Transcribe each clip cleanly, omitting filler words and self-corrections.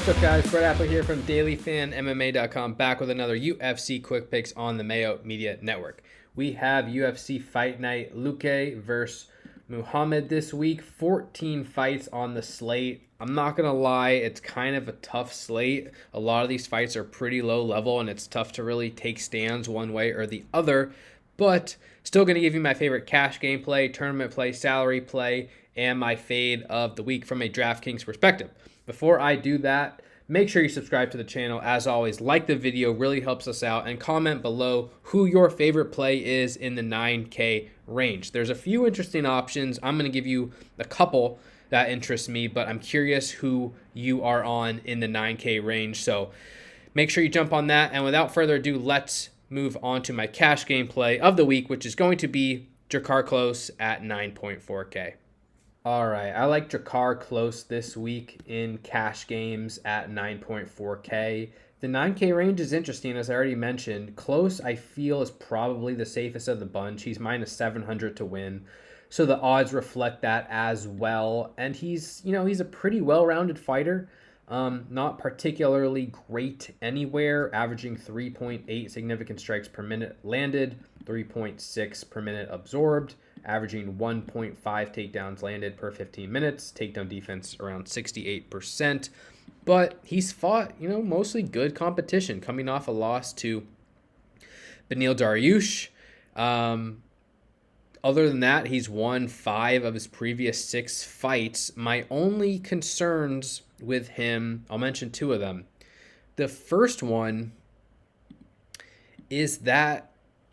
What's up, guys? Brett Appley here from dailyfanmma.com, back with another UFC Quick Picks on the Mayo Media Network. We have UFC Fight Night Luque versus Muhammad this week. 14 fights on the slate. I'm not going to lie, it's kind of a tough slate. A lot of these fights are pretty low level, and it's tough to really take stands one way or the other. But still going to give you my favorite cash game play, tournament play, salary play, and my fade of the week from a DraftKings perspective. Before I do that, make sure you subscribe to the channel. As always, like the video, really helps us out, and comment below who your favorite play is in the 9K range. There's a few interesting options. I'm going to give you a couple that interest me, but I'm curious who you are on in the 9K range. So make sure you jump on that. And without further ado, let's move on to my cash game play of the week, which is going to be Drakkar Klose at 9.4K. All right, I like Drakkar Klose this week in cash games at 9.4K. The 9K range is interesting, as I already mentioned. Klose, I feel, is probably the safest of the bunch. He's minus 700 to win, so the odds reflect that as well. And he's a pretty well-rounded fighter. Not particularly great anywhere, averaging 3.8 significant strikes per minute landed, 3.6 per minute absorbed, averaging 1.5 takedowns landed per 15 minutes, takedown defense around 68%. But he's fought, mostly good competition, coming off a loss to Beneil Dariush. Other than that, he's won 5 of his previous 6 fights. My only concerns with him, I'll mention 2 of them. The first one is that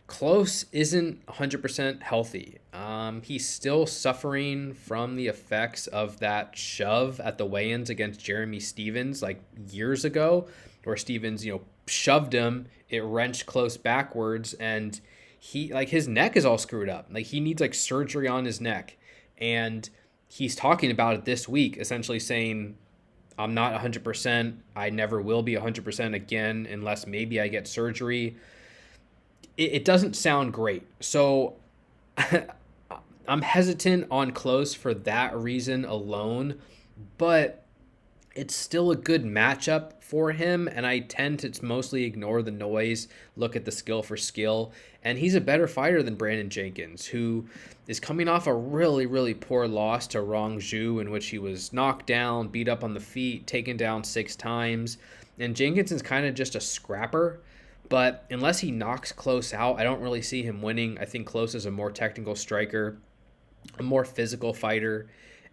Klose isn't 100% healthy. He's still suffering from the effects of that shove at the weigh-ins against Jeremy Stephens like years ago, where Stephens, shoved him, it wrenched Klose backwards, and his neck is all screwed up. Like, he needs surgery on his neck. And he's talking about it this week, essentially saying, I'm not 100%. I never will be 100% again unless maybe I get surgery. It doesn't sound great. So I'm hesitant on Klose for that reason alone, but it's still a good matchup for him, and I tend to mostly ignore the noise, look at the skill for skill, and he's a better fighter than Brandon Jenkins, who is coming off a really, really poor loss to Rong Zhu, in which he was knocked down, beat up on the feet, taken down 6 times, and Jenkins is kind of just a scrapper. But unless he knocks Klose out, I don't really see him winning. I think Klose is a more technical striker, a more physical fighter,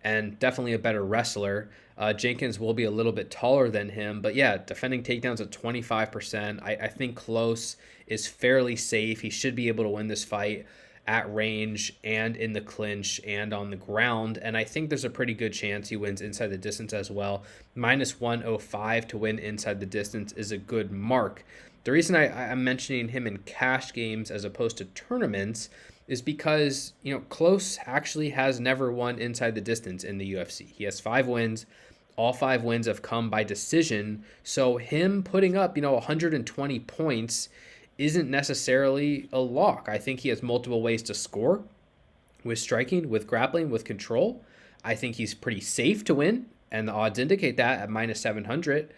and definitely a better wrestler. Jenkins will be a little bit taller than him, but yeah, defending takedowns at 25%. I think Klose is fairly safe. He should be able to win this fight at range and in the clinch and on the ground, and I think there's a pretty good chance he wins inside the distance as well. Minus 105 to win inside the distance is a good mark. The reason I'm mentioning him in cash games as opposed to tournaments is because, Klose actually has never won inside the distance in the UFC. He has 5 wins. All 5 wins have come by decision. So him putting up, 120 points isn't necessarily a lock. I think he has multiple ways to score with striking, with grappling, with control. I think he's pretty safe to win, and the odds indicate that at minus 700.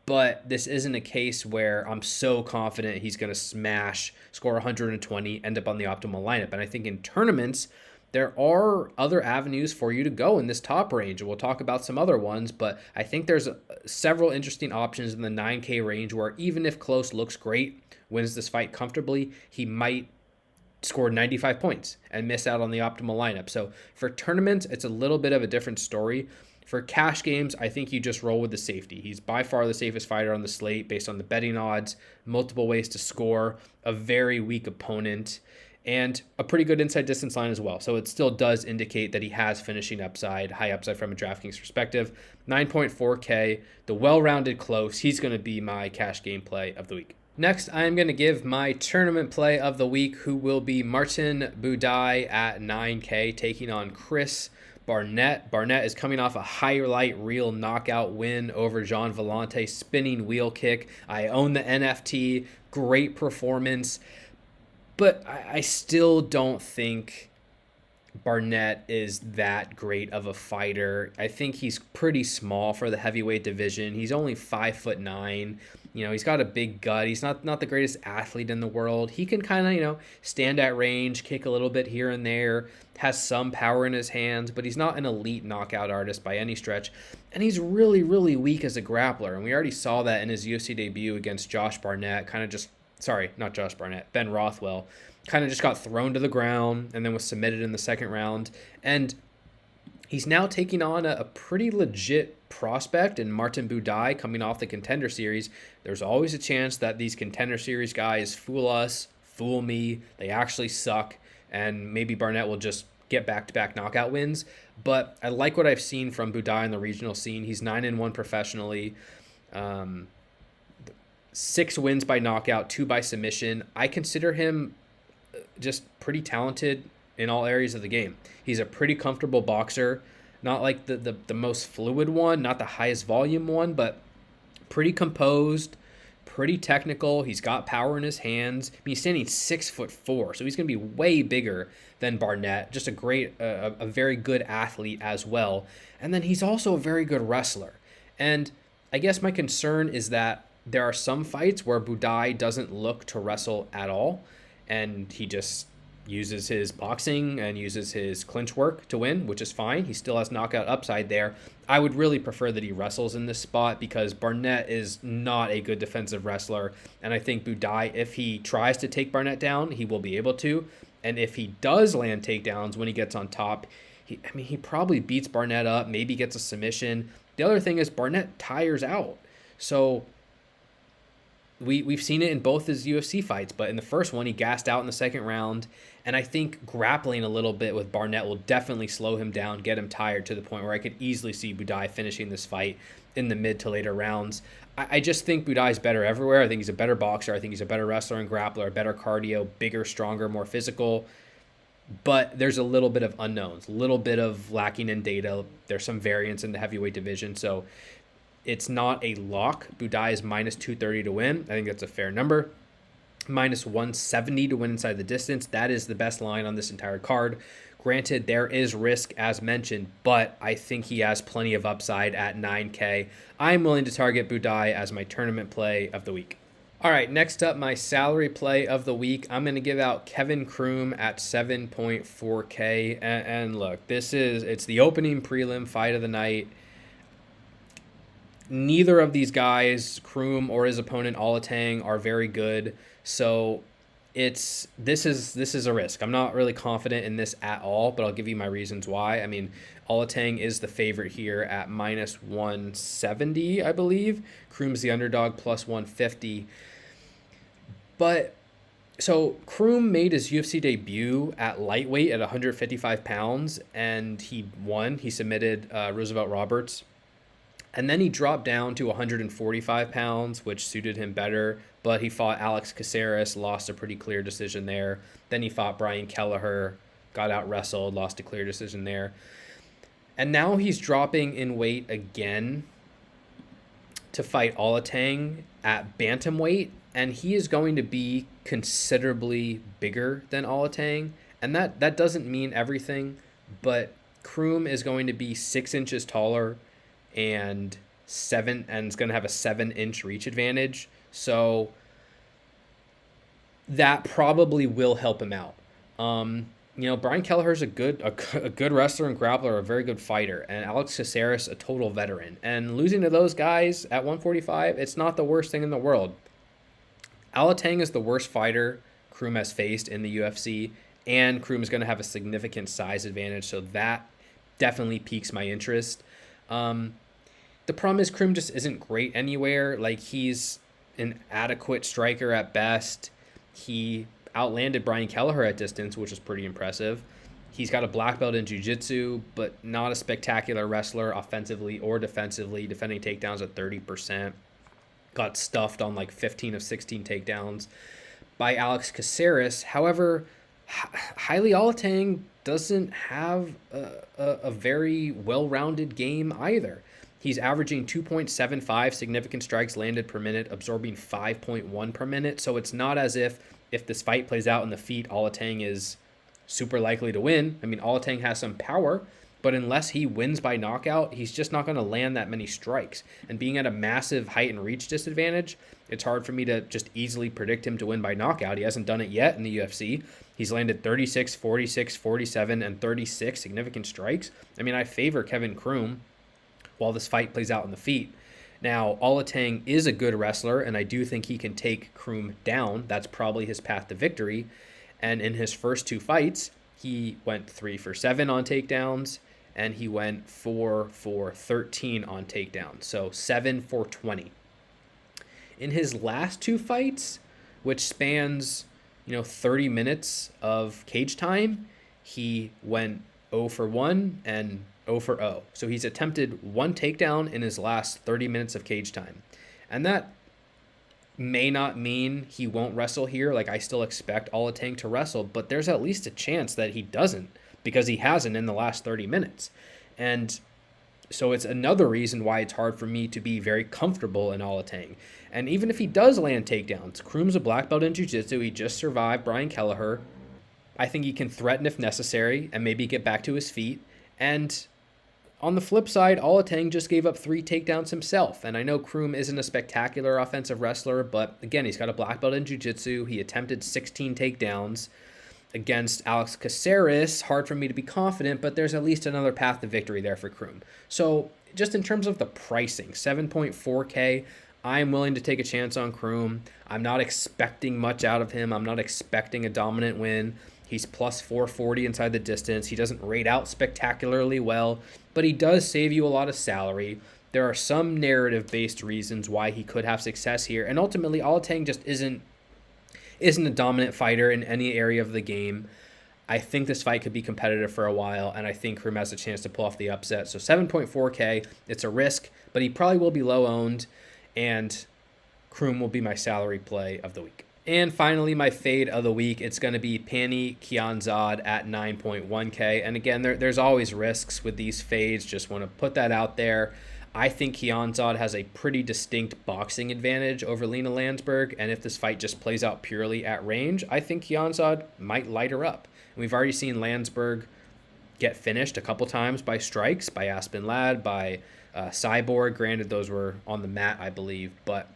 But this isn't a case where I'm so confident he's going to smash, score 120, end up on the optimal lineup. And I think in tournaments, there are other avenues for you to go in this top range. And we'll talk about some other ones, but I think there's several interesting options in the 9K range where even if Klose looks great, wins this fight comfortably, he might score 95 points and miss out on the optimal lineup. So for tournaments, it's a little bit of a different story. For cash games, I think you just roll with the safety. He's by far the safest fighter on the slate based on the betting odds, multiple ways to score, a very weak opponent, and a pretty good inside distance line as well. So it still does indicate that he has finishing upside, high upside from a DraftKings perspective. 9.4K, the well-rounded Klose. He's going to be my cash game play of the week. Next, I'm going to give my tournament play of the week, who will be Martin Buday at 9K, taking on Chris Barnett. Barnett is coming off a highlight reel knockout win over Jean Vellante, spinning wheel kick. I own the NFT, great performance, but I still don't think Barnett is that great of a fighter. I think he's pretty small for the heavyweight division. He's only 5'9". He's got a big gut. He's not the greatest athlete in the world. He can kind of, stand at range, kick a little bit here and there, has some power in his hands, but he's not an elite knockout artist by any stretch. And he's really, really weak as a grappler. And we already saw that in his UFC debut against Josh Barnett, not Josh Barnett, Ben Rothwell. Kind of just got thrown to the ground and then was submitted in the second round. And he's now taking on a pretty legit prospect in Martin Buday coming off the Contender Series. There's always a chance that these Contender Series guys fool us, fool me. They actually suck. And maybe Barnett will just get back-to-back knockout wins. But I like what I've seen from Buday in the regional scene. He's 9-1 professionally. 6 wins by knockout, 2 by submission. I consider him just pretty talented in all areas of the game. He's a pretty comfortable boxer, not like the most fluid one, not the highest volume one, but pretty composed, pretty technical. He's got power in his hands. He's standing 6'4", so he's going to be way bigger than Barnett. Just a very good athlete as well. And then he's also a very good wrestler. And I guess my concern is that there are some fights where Buday doesn't look to wrestle at all, and he just uses his boxing and uses his clinch work to win, which is fine. He still has knockout upside there. I would really prefer that he wrestles in this spot because Barnett is not a good defensive wrestler. And I think Buday, if he tries to take Barnett down, he will be able to. And if he does land takedowns when he gets on top, he probably beats Barnett up, maybe gets a submission. The other thing is Barnett tires out. So we've seen it in both his UFC fights, but in the first one, he gassed out in the second round. And I think grappling a little bit with Barnett will definitely slow him down, get him tired to the point where I could easily see Buday finishing this fight in the mid to later rounds. I just think Budai's better everywhere. I think he's a better boxer. I think he's a better wrestler and grappler, better cardio, bigger, stronger, more physical. But there's a little bit of unknowns, a little bit of lacking in data. There's some variance in the heavyweight division. So it's not a lock. Buday is minus 230 to win. I think that's a fair number. Minus 170 to win inside the distance. That is the best line on this entire card. Granted, there is risk as mentioned, but I think he has plenty of upside at 9K. I'm willing to target Buday as my tournament play of the week. All right, next up, my salary play of the week. I'm going to give out Kevin Croom at 7.4K. And look, it's the opening prelim fight of the night. Neither of these guys, Croom or his opponent Oletang, are very good. So this is a risk. I'm not really confident in this at all, but I'll give you my reasons why. I mean, Oletang is the favorite here at minus 170, I believe. Croom's the underdog plus 150. But so Croom made his UFC debut at lightweight at 155 pounds, and he won. He submitted Roosevelt Roberts. And then he dropped down to 145 pounds, which suited him better. But he fought Alex Caceres, lost a pretty clear decision there. Then he fought Brian Kelleher, got out wrestled, lost a clear decision there. And now he's dropping in weight again to fight Oletang at bantamweight. And he is going to be considerably bigger than Oletang. And that doesn't mean everything, but Croom is going to be 6 inches taller and is going to have a 7-inch reach advantage. So that probably will help him out. Brian Kelleher's a good wrestler and grappler, a very good fighter, and Alex Caceres a total veteran. And losing to those guys at 145, it's not the worst thing in the world. Oletang is the worst fighter Croom has faced in the UFC, and Croom is going to have a significant size advantage, so that definitely piques my interest. The problem is Croom just isn't great anywhere. Like, he's an adequate striker at best. He outlanded Brian Kelleher at distance, which is pretty impressive. He's got a black belt in jiu-jitsu, but not a spectacular wrestler offensively or defensively, defending takedowns at 30%. Got stuffed on like 15 of 16 takedowns by Alex Caceres. However, Haile Oletang doesn't have a very well-rounded game either. He's averaging 2.75 significant strikes landed per minute, absorbing 5.1 per minute. So it's not as if this fight plays out in the feet, Oletang is super likely to win. I mean, Alateng has some power, but unless he wins by knockout, he's just not going to land that many strikes. And being at a massive height and reach disadvantage, it's hard for me to just easily predict him to win by knockout. He hasn't done it yet in the UFC. He's landed 36, 46, 47, and 36 significant strikes. I mean, I favor Kevin Croom while this fight plays out on the feet. Now, Alateng is a good wrestler, and I do think he can take Croom down. That's probably his path to victory. And in his first 2 fights, he went 3 for 7 on takedowns, and he went 4 for 13 on takedowns. So 7 for 20. In his last 2 fights, which spans, 30 minutes of cage time, he went 0 for 1 and 0 for 0. So he's attempted 1 takedown in his last 30 minutes of cage time. And that may not mean he won't wrestle here. Like, I still expect Alateng to wrestle, but there's at least a chance that he doesn't, because he hasn't in the last 30 minutes. And so it's another reason why it's hard for me to be very comfortable in Alateng. And even if he does land takedowns, Croom's a black belt in jiu-jitsu. He just survived Brian Kelleher. I think he can threaten if necessary and maybe get back to his feet. And on the flip side, Alateng just gave up 3 takedowns himself. And I know Croom isn't a spectacular offensive wrestler, but again, he's got a black belt in jiu-jitsu. He attempted 16 takedowns against Alex Caceres. Hard for me to be confident, but there's at least another path to victory there for Croom. So just in terms of the pricing, 7.4K, I'm willing to take a chance on Croom. I'm not expecting much out of him. I'm not expecting a dominant win. He's plus 440 inside the distance. He doesn't rate out spectacularly well, but he does save you a lot of salary. There are some narrative-based reasons why he could have success here, and ultimately, Alateng just isn't a dominant fighter in any area of the game. I think this fight could be competitive for a while, and I think Croom has a chance to pull off the upset. So 7.4K, it's a risk, but he probably will be low-owned, and Croom will be my salary play of the week. And finally, my fade of the week, it's going to be Pannie Kianzad at 9.1K. And again, there's always risks with these fades. Just want to put that out there. I think Kianzad has a pretty distinct boxing advantage over Lena Landsberg. And if this fight just plays out purely at range, I think Kianzad might light her up. And we've already seen Landsberg get finished a couple times by strikes, by Aspen Ladd, by Cyborg. Granted, those were on the mat, I believe. But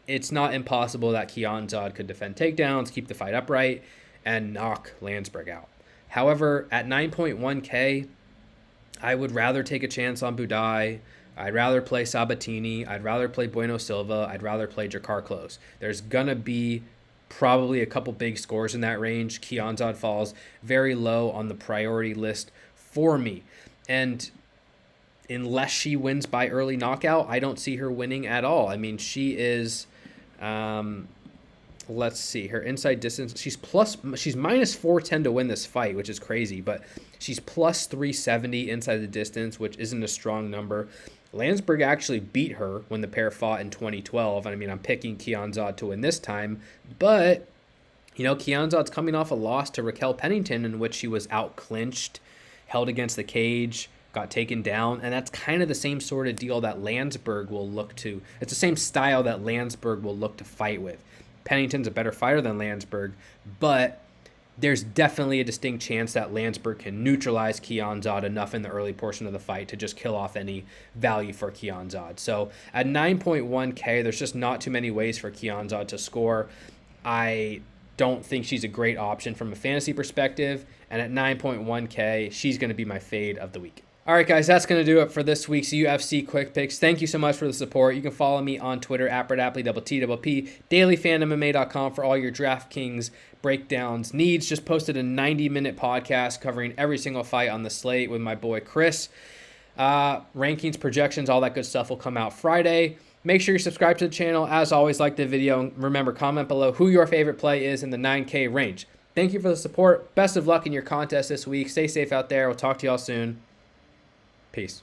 it's not impossible that Kianzad could defend takedowns, keep the fight upright, and knock Landsberg out. However, at 9.1K, I would rather take a chance on Budai. I'd rather play Sabatini. I'd rather play Bueno Silva. I'd rather play Jakar Close. There's going to be probably a couple big scores in that range. Kianzad falls very low on the priority list for me. And unless she wins by early knockout, I don't see her winning at all. I mean, she is... let's see, her inside distance, she's minus 410 to win this fight, which is crazy, but she's plus 370 inside the distance, which isn't a strong number. Landsberg actually beat her when the pair fought in 2012. I mean, I'm picking Kianzad to win this time, but Kianzad's coming off a loss to Raquel Pennington in which she was out-clinched, held against the cage, got taken down, and that's kind of the same sort of deal that Landsberg will look to. It's the same style that Landsberg will look to fight with. Pennington's a better fighter than Landsberg, but there's definitely a distinct chance that Landsberg can neutralize Kianzad enough in the early portion of the fight to just kill off any value for Kianzad. So at 9.1K, there's just not too many ways for Kianzad to score. I don't think she's a great option from a fantasy perspective, and at 9.1K, she's going to be my fade of the week. All right, guys, that's going to do it for this week's UFC Quick Picks. Thank you so much for the support. You can follow me on Twitter, @Appley, TTP, dailyfanmma.com for all your DraftKings breakdowns needs. Just posted a 90-minute podcast covering every single fight on the slate with my boy Chris. Rankings, projections, all that good stuff will come out Friday. Make sure you subscribe to the channel. As always, like the video. And remember, comment below who your favorite play is in the 9K range. Thank you for the support. Best of luck in your contest this week. Stay safe out there. We'll talk to y'all soon. Peace.